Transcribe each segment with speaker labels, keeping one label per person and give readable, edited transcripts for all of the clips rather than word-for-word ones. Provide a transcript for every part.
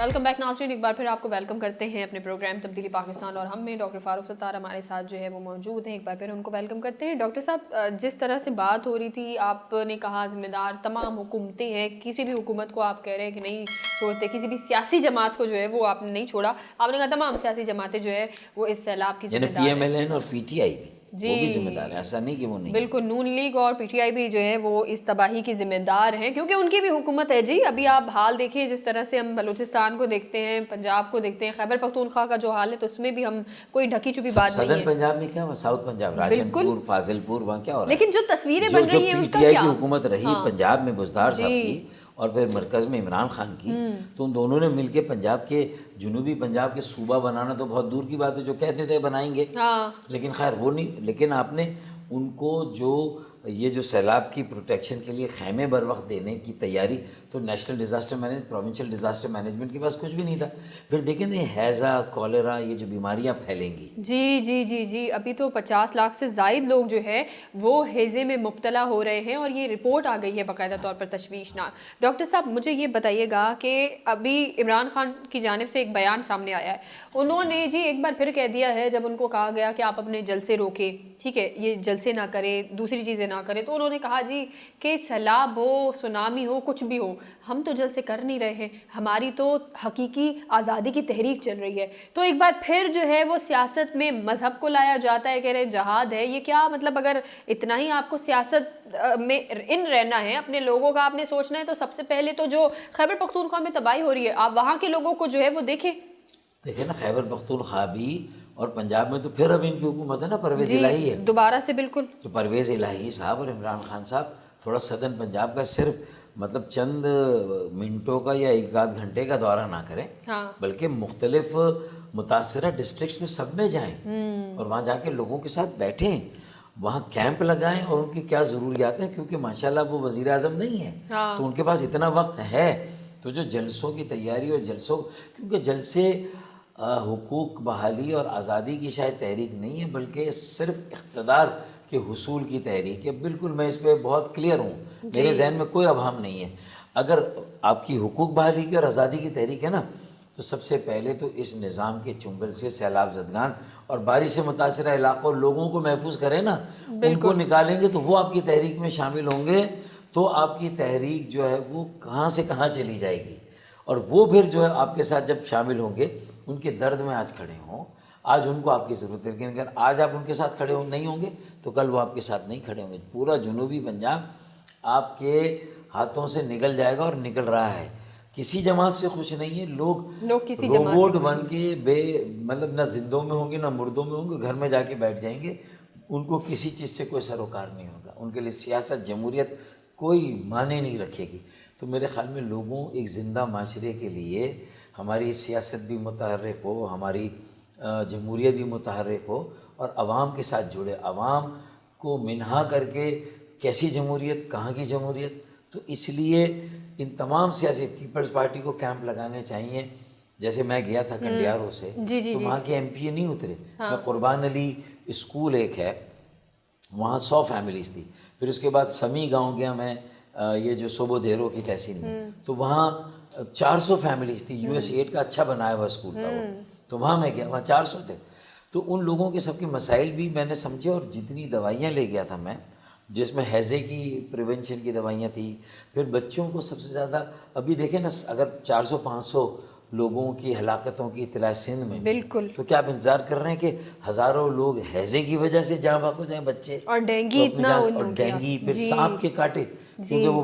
Speaker 1: Welcome back ناظرین، ایک بار پھر آپ کو ویلکم کرتے ہیں اپنے پروگرام تبدیلی پاکستان، اور ہم میں ڈاکٹر فاروق ستار ہمارے ساتھ جو ہے وہ موجود ہیں. ایک بار پھر ان کو ویلکم کرتے ہیں. ڈاکٹر صاحب، جس طرح سے بات ہو رہی تھی، آپ نے کہا ذمہ دار تمام حکومتیں ہیں، کسی بھی حکومت کو آپ کہہ رہے ہیں کہ نہیں چھوڑتے، کسی بھی سیاسی جماعت کو جو ہے وہ آپ نے نہیں چھوڑا. آپ نے کہا تمام سیاسی جماعتیں جو ہے وہ اس سیلاب کی ذمہ دار ہیں.
Speaker 2: PMLN اور PTI بھی، وہ بھی ذمہ دار ہے، ایسا نہیں کہ وہ نہیں.
Speaker 1: بالکل، نون لیگ اور PTI بھی جو ہے وہ اس تباہی کی ذمہ دار ہیں، کیونکہ ان کی بھی حکومت ہے. جی ابھی آپ حال دیکھیں، جس طرح سے ہم بلوچستان کو دیکھتے ہیں، پنجاب کو دیکھتے ہیں، خیبر پختونخوا کا جو حال ہے، تو اس میں بھی ہم کوئی ڈھکی چھپی بات نہیں ہے.
Speaker 2: صدر پنجاب میں کیا ہوا، ساؤتھ پنجاب، راجن پور، فاضل پور، وہاں کیا ہو رہا ہے.
Speaker 1: لیکن جو تصویریں بن رہی ہیں ان کا
Speaker 2: PTI
Speaker 1: کیا؟
Speaker 2: کی حکومت رہی پنجاب میں بزدار صاحب کی، اور پھر مرکز میں عمران خان کی، تو ان دونوں نے مل کے پنجاب کے، جنوبی پنجاب کے صوبہ بنانا تو بہت دور کی بات ہے. جو کہتے تھے بنائیں گے، لیکن خیر وہ نہیں. لیکن آپ نے ان کو یہ جو سیلاب کی پروٹیکشن کے لیے خیمے بر وقت دینے کی تیاری، تو national disaster management, provincial disaster management کے پاس کچھ بھی نہیں تھا. پھر دیکھیں نا، ہیضہ، کالرا، یہ جو بیماریاں پھیلیں گی.
Speaker 1: جی جی جی جی ابھی تو 50 لاکھ سے زائد لوگ جو ہے وہ ہیضے میں مبتلا ہو رہے ہیں، اور یہ رپورٹ آ گئی ہے باقاعدہ طور پر تشویشناک. ڈاکٹر صاحب مجھے یہ بتائیے گا کہ ابھی عمران خان کی جانب سے ایک بیان سامنے آیا ہے. انہوں نے جی ایک بار پھر کہہ دیا ہے، جب ان کو کہا گیا کہ آپ اپنے جلسے روکیں، ٹھیک ہے، یہ جلسے نہ کریں، دوسری چیزیں نہ کریں، تو انہوں نے کہا جی کہ سیلاب ہو، سونامی ہو، کچھ بھی ہو، ہم تو جلسے کر نہیں رہے ہیں، ہماری تو حقیقی آزادی کی تحریک چل رہی ہے. تو ایک بار پھر جو ہے وہ سیاست میں مذہب کو لایا جاتا ہے، کہہ رہے جہاد ہے. یہ کیا مطلب؟ اگر اتنا ہی آپ کو سیاست میں ان رہنا ہے، اپنے لوگوں کا آپ نے سوچنا ہے، تو سب سے پہلے تو جو خیبر پختونخوا میں تباہی ہو رہی ہے، آپ وہاں کے لوگوں کو جو ہے وہ دیکھیں
Speaker 2: نا. خیبر پختونخوا بھی اور پنجاب میں تو پھر اب ان کی حکومت ہے نا، پرویز الہی ہے
Speaker 1: دوبارہ سے. بالکل،
Speaker 2: تو پرویز الہی صاحب اور عمران خان صاحب تھوڑا سدن پنجاب کا صرف مطلب چند منٹوں کا یا ایک آدھ گھنٹے کا دورہ نہ کریں، بلکہ مختلف متاثرہ ڈسٹرکٹس میں سب میں جائیں، اور وہاں جا کے لوگوں کے ساتھ بیٹھیں، وہاں کیمپ لگائیں، اور ان کی کیا ضروریات ہیں. کیونکہ ماشاءاللہ وہ وزیر اعظم نہیں ہیں، تو ان کے پاس اتنا وقت ہے. تو جو جلسوں کی تیاری اور جلسوں، کیونکہ جلسے حقوق بحالی اور آزادی کی شاید تحریک نہیں ہے، بلکہ صرف اقتدار کے حصول کی تحریک ہے. بالکل میں اس پہ بہت کلیئر ہوں، میرے ذہن میں کوئی ابہام نہیں ہے. اگر آپ کی حقوق بحالی کی اور آزادی کی تحریک ہے نا، تو سب سے پہلے تو اس نظام کے چنگل سے سیلاب زدگان اور بارش سے متاثرہ علاقوں لوگوں کو محفوظ کریں نا، ان کو نکالیں گے تو وہ آپ کی تحریک میں شامل ہوں گے. تو آپ کی تحریک جو ہے وہ کہاں سے کہاں چلی جائے گی، اور وہ پھر جو ہے آپ کے ساتھ جب شامل ہوں گے، ان کے درد میں آج کھڑے ہوں، آج ان کو آپ کی ضرورت ہے، لیکن اگر آج آپ ان کے ساتھ کھڑے نہیں ہوں گے تو کل وہ آپ کے ساتھ نہیں کھڑے ہوں گے. پورا جنوبی پنجاب آپ کے ہاتھوں سے نکل جائے گا، اور نکل رہا ہے. کسی جماعت سے خوش نہیں ہے لوگ
Speaker 1: کسی
Speaker 2: روبوٹ بن کے مطلب نہ زندوں میں ہوں گے نہ مردوں میں ہوں گے، گھر میں جا کے بیٹھ جائیں گے. ان کو کسی چیز سے کوئی سروکار نہیں ہوگا، ان کے لیے سیاست، جمہوریت کوئی معنی نہیں رکھے گی. تو میرے خیال میں لوگوں، ایک زندہ معاشرے کے لیے ہماری سیاست بھی متحرک ہو، ہماری جمہوریت بھی متحرک ہو، اور عوام کے ساتھ جڑے. عوام کو منہا کر کے کیسی جمہوریت، کہاں کی جمہوریت؟ تو اس لیے ان تمام سیاسی، پیپلز پارٹی کو کیمپ لگانے چاہیے. جیسے میں گیا تھا کنڈیارو سے، تو وہاں کے MP نہیں اترے. میں قربان علی اسکول ایک ہے، وہاں 100 فیملیز تھی. پھر اس کے بعد سمی گاؤں گیا میں، یہ جو صوبو دیرو کی تحصیل میں، تو وہاں 400 فیملیز تھی. US 8 کا اچھا بنایا ہوا اسکول تھا وہ. تو وہاں میں گیا، وہاں 400 تھے. تو ان لوگوں کے سب کے مسائل بھی میں نے سمجھے، اور جتنی دوائیاں لے گیا تھا میں، جس میں ہیضے کی پریونشن کی دوائیاں تھیں. پھر بچوں کو سب سے زیادہ ابھی دیکھیں نا، اگر 400-500 لوگوں کی ہلاکتوں کی اطلاع سندھ میں،
Speaker 1: بالکل،
Speaker 2: تو کیا آپ انتظار کر رہے ہیں کہ ہزاروں لوگ ہیضے کی وجہ سے جاں بحق ہو جائیں بچے،
Speaker 1: اور ڈینگی اتنا،
Speaker 2: اور ڈینگی، پھر سانپ کے کاٹے، کیونکہ وہ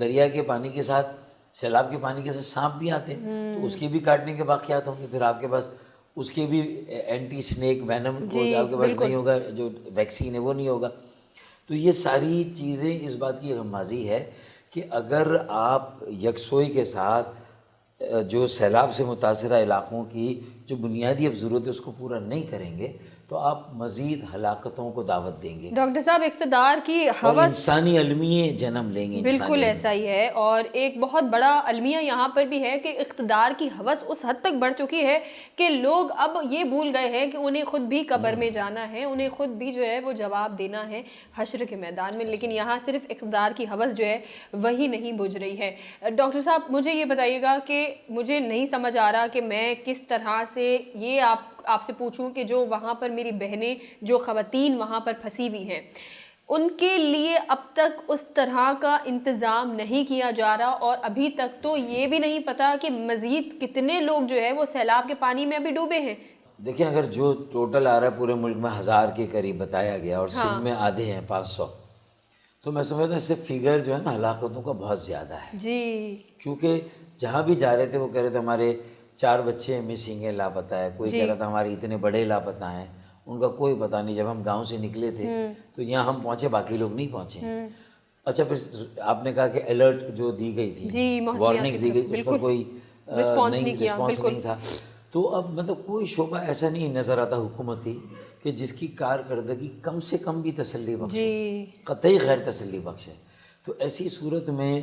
Speaker 2: دریا کے پانی کے ساتھ، سیلاب کے پانی کے ساتھ سانپ بھی آتے ہیں، تو اس کے بھی کاٹنے کے واقعات ہوں گے. پھر آپ کے پاس اس کے بھی اینٹی سنیک وینم آپ کے پاس نہیں ہوگا، جو ویکسین ہے وہ نہیں ہوگا. تو یہ ساری چیزیں اس بات کی غمازی ہے کہ اگر آپ یکسوئی کے ساتھ جو سیلاب سے متاثرہ علاقوں کی جو بنیادی اب ضرورت ہے اس کو پورا نہیں کریں گے، تو آپ مزید ہلاکتوں کو دعوت دیں گے.
Speaker 1: ڈاکٹر صاحب اقتدار کی
Speaker 2: اور
Speaker 1: ہوس
Speaker 2: انسانی المیے جنم لیں گے.
Speaker 1: بالکل ایسا ہی ہے. اور ایک بہت بڑا المیہ یہاں پر بھی ہے کہ اقتدار کی ہوس اس حد تک بڑھ چکی ہے کہ لوگ اب یہ بھول گئے ہیں کہ انہیں خود بھی قبر میں جانا ہے, انہیں خود بھی جو ہے وہ جواب دینا ہے حشر کے میدان میں, لیکن یہاں صرف اقتدار کی ہوس جو ہے وہی نہیں بجھ رہی ہے. ڈاکٹر صاحب مجھے یہ بتائیے گا کہ مجھے نہیں سمجھ آ رہا کہ میں کس طرح سے یہ آپ سے پوچھوں کہ جو وہاں پر میری بہنیں, جو خواتین وہاں پر پھنسی ہوئی ہیں, ان کے لیے اب تک اس طرح کا انتظام نہیں کیا جا رہا, اور ابھی تک تو یہ بھی نہیں پتا کہ مزید کتنے لوگ جو ہے وہ سیلاب کے پانی میں ابھی ڈوبے ہیں.
Speaker 2: دیکھیں اگر جو ٹوٹل آ رہا ہے پورے ملک میں 1000 کے قریب بتایا گیا اور سندھ میں آدھے ہیں 500, تو میں سمجھتا ہوں اس سے فگر جو ہے نا ہلاکتوں کا بہت زیادہ ہے.
Speaker 1: جی
Speaker 2: کیونکہ جہاں بھی جا رہے تھے وہ کہہ رہے تھے ہمارے 4 بچے مسنگ ہیں, لاپتہ ہے. کوئی کہہ رہا تھا ہمارے اتنے بڑے لاپتہ ہیں, ان کا کوئی پتہ نہیں. جب ہم گاؤں سے نکلے تھے تو یہاں ہم پہنچے, باقی لوگ نہیں پہنچے. اچھا پھر آپ نے کہا کہ الرٹ جو دی گئی تھی, وارننگس دی گئی, اس پر کوئی رسپانس نہیں تھا. تو اب مطلب کوئی شعبہ ایسا نہیں نظر آتا حکومتی کہ جس کی کارکردگی کم سے کم بھی تسلی بخش ہے, قطعی غیر تسلی بخش ہے. تو ایسی صورت میں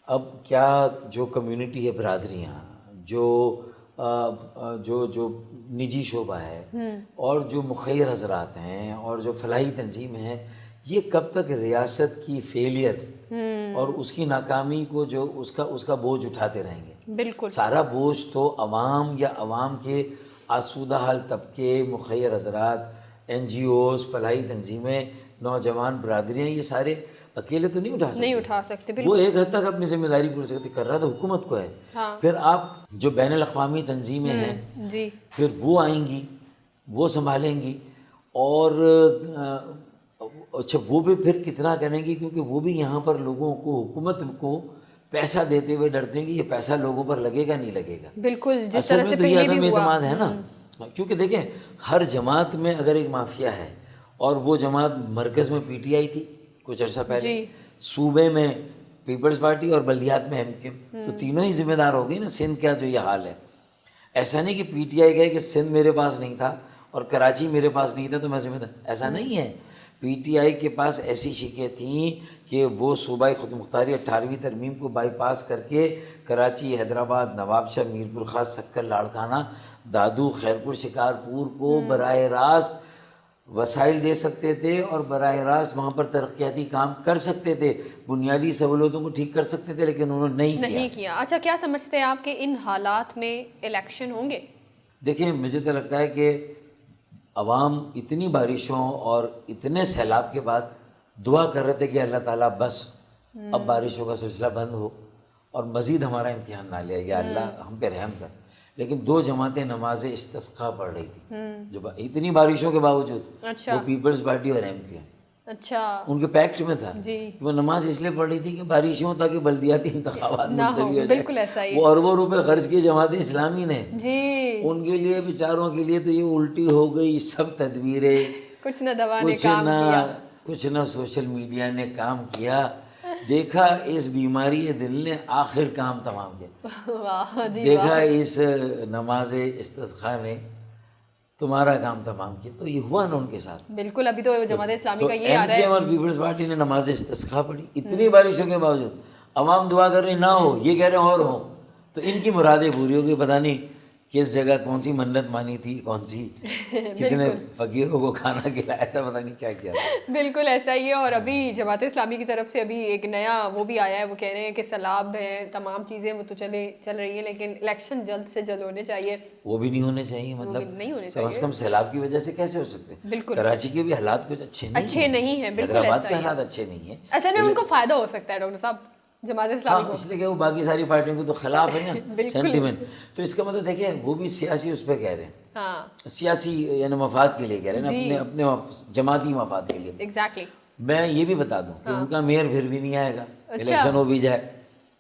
Speaker 2: اب کیا جو کمیونٹی ہے, برادریاں, جو نجی شعبہ ہے اور جو مخیر حضرات ہیں اور جو فلاحی تنظیم ہیں, یہ کب تک ریاست کی فیلئر اور اس کی ناکامی کو جو اس کا بوجھ اٹھاتے رہیں گے؟
Speaker 1: بالکل
Speaker 2: سارا بوجھ تو عوام یا عوام کے آسودہ حال طبقے, مخیر حضرات, این جی اوز, فلاحی تنظیمیں, نوجوان برادریاں, یہ سارے اکیلے تو نہیں اٹھا سکتے. وہ ایک حد تک اپنی ذمہ داری پوری سکتی, کر رہا تو حکومت کو ہے. پھر آپ جو بین الاقوامی تنظیمیں ہیں پھر وہ آئیں گی, وہ سنبھالیں گی, اور اچھا وہ بھی پھر کتنا کریں گی, کیونکہ وہ بھی یہاں پر لوگوں کو, حکومت کو پیسہ دیتے ہوئے ڈرتے ہیں کہ یہ پیسہ لوگوں پر لگے گا نہیں لگے گا.
Speaker 1: بالکل جس
Speaker 2: اصل
Speaker 1: طرح
Speaker 2: میں
Speaker 1: سے
Speaker 2: تو یہ
Speaker 1: پہلے
Speaker 2: عدم
Speaker 1: بھی ہوا
Speaker 2: اعتماد ہے نا. کیونکہ دیکھیں ہر جماعت میں اگر ایک مافیا ہے, اور وہ جماعت مرکز میں پی ٹی آئی تھی کچھ عرصہ پہلے, صوبے میں پیپلز پارٹی اور بلدیات میں ایم کیو, تو تینوں ہی ذمہ دار ہو گئی نا سندھ کا جو یہ حال ہے. ایسا نہیں کہ پی ٹی آئی گئے کہ سندھ میرے پاس نہیں تھا اور کراچی میرے پاس نہیں تھا تو میں ذمہ دار, ایسا نہیں ہے. پی ٹی آئی کے پاس ایسی شیخیں تھیں کہ وہ صوبائی خود مختاری 18ویں ترمیم کو بائی پاس کر کے کراچی, حیدرآباد, نواب شاہ, میرپور خاص, سکر, لاڑکانہ, دادو, خیرپور, شکارپور کو براہ راست وسائل دے سکتے تھے اور براہ راست وہاں پر ترقیاتی کام کر سکتے تھے, بنیادی سہولتوں کو ٹھیک کر سکتے تھے, لیکن انہوں نے نہیں کیا.
Speaker 1: اچھا کیا سمجھتے ہیں آپ کہ ان حالات میں الیکشن ہوں گے؟
Speaker 2: دیکھیں مجھے تو لگتا ہے کہ عوام اتنی بارشوں اور اتنے سیلاب کے بعد دعا کر رہے تھے کہ اللہ تعالیٰ بس اب بارشوں کا سلسلہ بند ہو اور مزید ہمارا امتحان نہ لے, یا اللہ ہم پہ رحم کر. لیکن 2 جماعتیں نماز استسقاء پڑھ رہی تھی جو اتنی بارشوں کے باوجود, وہ پیپلز پارٹی اور ایم کیو, ان کے پیکٹ میں تھا. وہ نماز اس لیے پڑھ رہی تھی کہ بارشوں تاکہ بلدیاتی انتخابات ملتوی ہو جائے. وہ اربوں روپے خرچ کیے جماعت اسلامی نے, ان کے لیے بیچاروں کے لیے تو یہ الٹی ہو گئی سب تدبیریں,
Speaker 1: کچھ نہ دوا نے کام کیا,
Speaker 2: کچھ نہ سوشل میڈیا نے کام کیا. دیکھا اس بیماری دل نے آخر کام تمام کیا. دیکھا اس نماز استسقاء نے تمہارا کام تمام کیا. تو یہ ہوا نا ان کے ساتھ.
Speaker 1: بالکل ابھی تو جماعت اسلامی کا یہ آ رہا ہے.
Speaker 2: اور پیپلز پارٹی نے نماز استسقاء پڑھی اتنی بارشوں کے باوجود. عوام دعا کر رہی نہ ہو, یہ کہہ رہے ہیں اور ہو, تو ان کی مرادیں پوری ہو گئی. پتہ نہیں کس جگہ کون سی منت مانی تھی, کون سی کتنے فقیروں کو کھانا کھلایا تھا, پتہ نہیں کیا کیا.
Speaker 1: بالکل ایسا ہی ہے. اور ابھی جماعت اسلامی کی طرف سے ابھی ایک نیا وہ بھی آیا ہے, وہ کہہ رہے ہیں کہ سیلاب ہے, تمام چیزیں وہ تو چل رہی ہیں, لیکن الیکشن جلد سے جلد ہونے چاہیے.
Speaker 2: وہ بھی نہیں ہونے چاہیے, مطلب
Speaker 1: نہیں ہونے
Speaker 2: کم از کم سیلاب کی وجہ سے کیسے ہو سکتے ہیں.
Speaker 1: بالکل
Speaker 2: کراچی کے بھی حالات کچھ اچھے نہیں ہیں,
Speaker 1: حیدرآباد
Speaker 2: کے حالات اچھے نہیں ہیں.
Speaker 1: اصل میں ان کو فائدہ ہو سکتا ہے ڈاکٹر صاحب جماعت اسلامی کو,
Speaker 2: اس لیے کہ وہ باقی ساری پارٹیوں کے تو خلاف ہے نا سینٹیمنٹ. تو اس کا مطلب دیکھیں وہ بھی سیاسی اس پہ کہہ رہے ہیں, سیاسی یعنی مفاد کے لیے کہہ رہے ہیں, اپنے جماعتی مفاد کے لیے.
Speaker 1: ایگزیکٹلی.
Speaker 2: میں یہ بھی بتا دوں کہ ان کا میئر پھر بھی نہیں آئے گا, الیکشن ہو بھی جائے,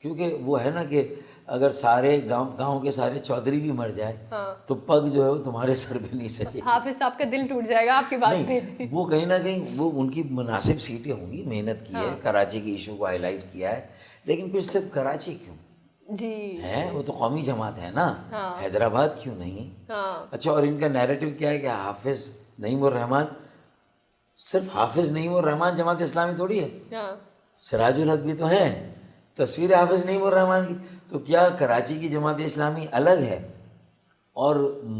Speaker 2: کیونکہ وہ ہے نا کہ اگر سارے گاؤں کے سارے چودھری بھی مر جائے تو پگ جو ہے وہ تمہارے سر پہ نہیں سجے.
Speaker 1: حافظ صاحب کا دل ٹوٹ جائے گا آپ کی بات پہ.
Speaker 2: وہ کہیں نہ کہیں وہ ان کی مناسب سیٹیں ہوں گی, محنت کی ہے, کراچی کے ایشو کو ہائی لائٹ کیا ہے, لیکن پھر صرف کراچی کیوں ہے, وہ تو قومی جماعت ہے نا, حیدرآباد کیوں نہیں. اچھا اور ان کا نیریٹو کیا ہے کہ حافظ نعیم الرحمان صرف حافظ نعیم الرحمان جماعت اسلامی تھوڑی ہے, سراج الحق بھی تو ہیں, تصویر حافظ نعیم الرحمان کی. تو کیا کراچی کی جماعت اسلامی الگ ہے اور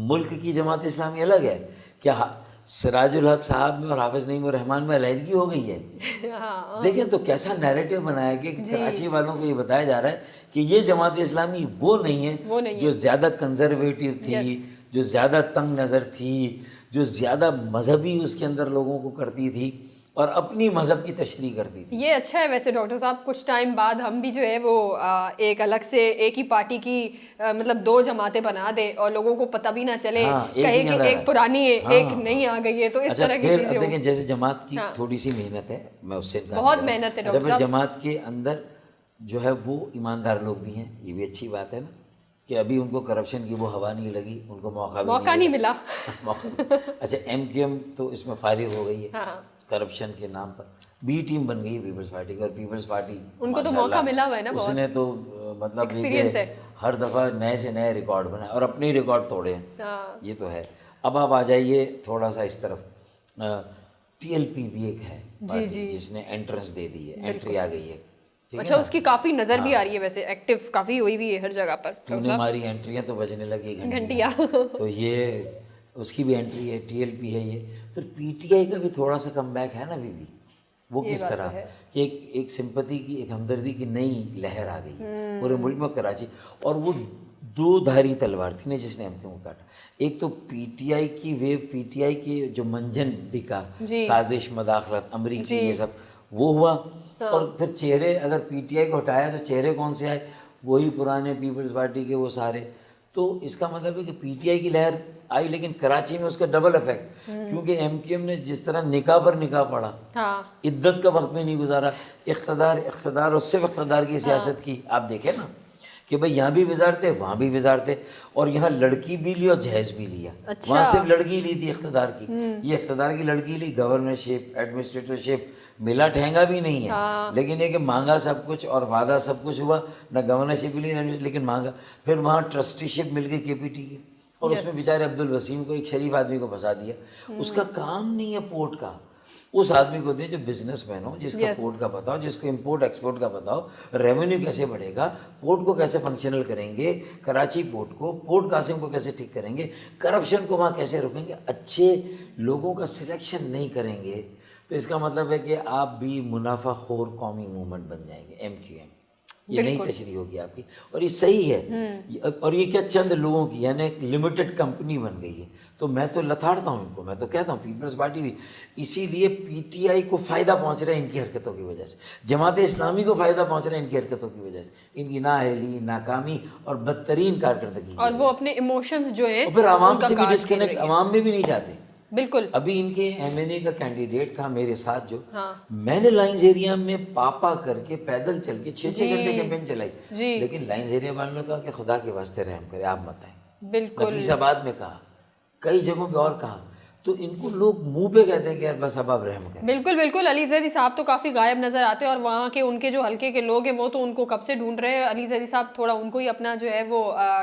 Speaker 2: ملک کی جماعت اسلامی الگ ہے؟ کیا سراج الحق صاحب میں اور حافظ نعیم الرحمان میں علیحدگی ہو گئی ہے؟ دیکھیں تو کیسا نیریٹو بنایا کہ کراچی والوں کو یہ بتایا جا رہا ہے کہ یہ جماعت اسلامی وہ نہیں ہے جو زیادہ کنزرویٹو تھی, جو زیادہ تنگ نظر تھی, جو زیادہ مذہبی اس کے اندر لوگوں کو کرتی تھی اور اپنی مذہب کی تشریح کرتی تھی.
Speaker 1: یہ اچھا ہے ویسے ڈاکٹر صاحب, کچھ ٹائم بعد ہم بھی جو ہے وہ ایک الگ سے ایک ہی پارٹی کی مطلب 2 جماعتیں بنا دیں اور لوگوں کو پتہ بھی نہ چلے, کہیں کہ ایک پرانی ہے ایک نئی آ گئی ہے, تو اس طرح کی چیزیں.
Speaker 2: دیکھیں جیسے جماعت کی تھوڑی سی محنت ہے, میں اس سے
Speaker 1: بہت محنت ہے ڈاکٹر صاحب.
Speaker 2: جماعت کے اندر جو ہے وہ ایماندار لوگ بھی ہیں, یہ بھی اچھی بات ہے نا کہ ابھی ان کو کرپشن کی وہ ہوا نہیں لگی, ان کو موقع
Speaker 1: نہیں ملا.
Speaker 2: اچھا ایم کیو ایم تو اس میں فارغ ہو گئی ہے کرپشن کے نام پر, بی ٹیم بن گئی پیپلز پارٹی کی, اور پیپلز پارٹی
Speaker 1: ان کو تو موقع ملا ہوا ہے نا,
Speaker 2: اس نے تو مطلب ہر دفعہ نئے سے نئے ریکارڈ بنائے اور اپنے ہی ریکارڈ توڑے ہیں, یہ تو ہے. اب آپ آ جائیے تھوڑا سا اس طرف, ٹی ایل پی بھی ایک ہے جس نے انٹرنس دے دی ہے, انٹری آ گئی ہے.
Speaker 1: اچھا, اس کی کافی نظر بھی آ رہی ہے ویسے, ایکٹیو کافی ہوئی ہوئی ہے ہر جگہ پر.
Speaker 2: تو نے ہماری انٹریاں تو بجنے لگی
Speaker 1: گھنٹیاں,
Speaker 2: تو یہ اس کی بھی انٹری ہے, ٹی ایل پی ہے. یہ پھر پی ٹی آئی کا بھی تھوڑا سا کم بیک ہے نا ابھی بھی. وہ کس طرح کہ ایک سمپتی کی, ایک ہمدردی کی نئی لہر آ گئی ہے پورے ملک میں, کراچی. اور وہ 2 دھاری تلوار تھی نا جس نے ایم کیو کو کاٹا. ایک تو پی ٹی آئی کی ویو, پی ٹی آئی کے جو منجن بکا, سازش, مداخلت, امریکی, یہ سب وہ ہوا. اور پھر چہرے اگر پی ٹی آئی کو ہٹایا تو چہرے کون سے آئے؟ وہی پرانے پیپلز پارٹی کے وہ سارے. تو اس کا مطلب ہے کہ پی ٹی آئی کی لہر آئی, لیکن کراچی میں اس کا ڈبل افیکٹ, کیونکہ ایم کیو ایم نے جس طرح نکاح پر نکاح پڑا, عدت کا وقت میں نہیں گزارا, اقتدار اور صرف اقتدار کی سیاست کی. آپ دیکھیں نا کہ بھائی یہاں بھی وزارتیں, وہاں بھی وزارتیں, اور یہاں لڑکی بھی لی اور جہیز بھی لیا. وہاں صرف لڑکی لی تھی اقتدار کی, یہ اقتدار کی لڑکی لی, گورنرشپ, ایڈمنسٹریٹرشپ, ملا ٹھہنگا بھی نہیں ہے, لیکن یہ کہ مانگا سب کچھ اور وعدہ سب کچھ ہوا, نہ گورنرشپ لی لیکن مانگا. پھر وہاں ٹرسٹی شپ مل گئی کے پی ٹی کی, اور اس میں بیچارے عبد الوسیم کو, ایک شریف آدمی کو پھنسا دیا. اس کا کام نہیں ہے پورٹ کا, اس آدمی کو دے جو بزنس مین ہو, جس کا پورٹ کا پتہ ہو, جس کو امپورٹ ایکسپورٹ کا پتہ ہو, ریونیو کیسے بڑھے گا, پورٹ کو کیسے فنکشنل کریں گے, کراچی پورٹ کو, پورٹ قاسم کو کیسے ٹھیک کریں گے, کرپشن کو وہاں کیسے روکیں گے. اچھے لوگوں کا سلیکشن نہیں کریں گے تو اس کا مطلب ہے کہ آپ بھی منافع خور قومی موومنٹ بن جائیں گے, ایم کیو ایم. یہ نئی تشریح ہوگی آپ کی, اور یہ صحیح ہے. اور یہ کیا چند لوگوں کی, یعنی ایک لمیٹڈ کمپنی بن گئی ہے. تو میں تو لتاڑتا ہوں ان کو, میں تو کہتا ہوں پیپلز پارٹی بھی اسی لیے پی ٹی آئی کو فائدہ پہنچ رہا ہے ان کی حرکتوں کی وجہ سے, جماعت اسلامی کو فائدہ پہنچ رہا ہے ان کی حرکتوں کی وجہ سے, ان کی نااہلی, ناکامی اور بدترین کارکردگی.
Speaker 1: اور وہ اپنے ایموشنز جو ہیں,
Speaker 2: پھر عوام سے بھی ڈسکنیکٹ, عوام میں بھی نہیں جاتے.
Speaker 1: بالکل.
Speaker 2: ابھی ان کے ایم این اے کا کینڈیڈیٹ تھا میرے ساتھ جو, میں نے لائنز ایریا میں پاپا کر کے پیدل چل کے 6 گھنٹے کیمپین چلائی, لیکن لائنز ایریا والوں نے کہا کہ خدا کے واسطے رحم کرے, آپ مت آئیں. نفیس آباد میں کہا, کئی جگہوں پہ اور کہا, تو ان کو لوگ منہ پہ کہتے ہیں کہ یار بس اب آپ رحم کریں.
Speaker 1: بالکل بالکل. علی زیدی صاحب تو کافی غائب نظر آتے ہیں, اور وہاں کے ان کے جو حلقے کے لوگ ہیں وہ تو ان کو کب سے ڈھونڈ رہے ہیں. علی زیدی صاحب تھوڑا ان کو ہی اپنا جو ہے وہ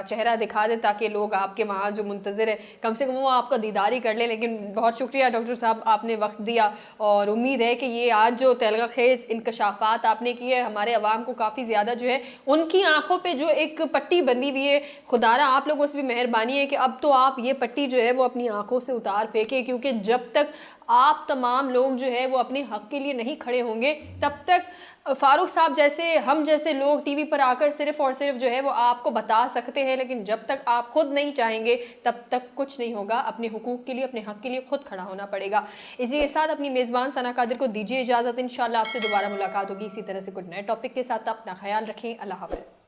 Speaker 1: چہرہ دکھا دیں تاکہ لوگ آپ کے وہاں جو منتظر ہے کم سے کم وہ آپ کا دیدار ہی کر لیں. لیکن بہت شکریہ ڈاکٹر صاحب, آپ نے وقت دیا, اور امید ہے کہ یہ آج جو تلغہ خیز انکشافات آپ نے کیے ہمارے عوام کو کافی زیادہ جو ہے ان کی آنکھوں پہ جو ایک پٹی بندی ہوئی ہے, خدا را آپ لوگوں سے بھی مہربانی ہے کہ اب تو آپ یہ پٹی جو ہے وہ اپنی آنکھوں سے اتار پھینکیں, کیونکہ جب تک آپ تمام لوگ جو ہے وہ اپنے حق کے لیے نہیں کھڑے ہوں گے تب تک فاروق صاحب جیسے ہم جیسے لوگ ٹی وی پر آ کر صرف اور صرف جو ہے وہ آپ کو بتا سکتے ہیں, لیکن جب تک آپ خود نہیں چاہیں گے تب تک کچھ نہیں ہوگا. اپنے حقوق کے لیے, اپنے حق کے لیے خود کھڑا ہونا پڑے گا. اسی کے ساتھ اپنی میزبان ثنا قادر کو دیجیے اجازت, انشاءاللہ آپ سے دوبارہ ملاقات ہوگی اسی طرح سے کچھ نئے ٹاپک کے ساتھ. اپنا خیال رکھیں, اللہ حافظ.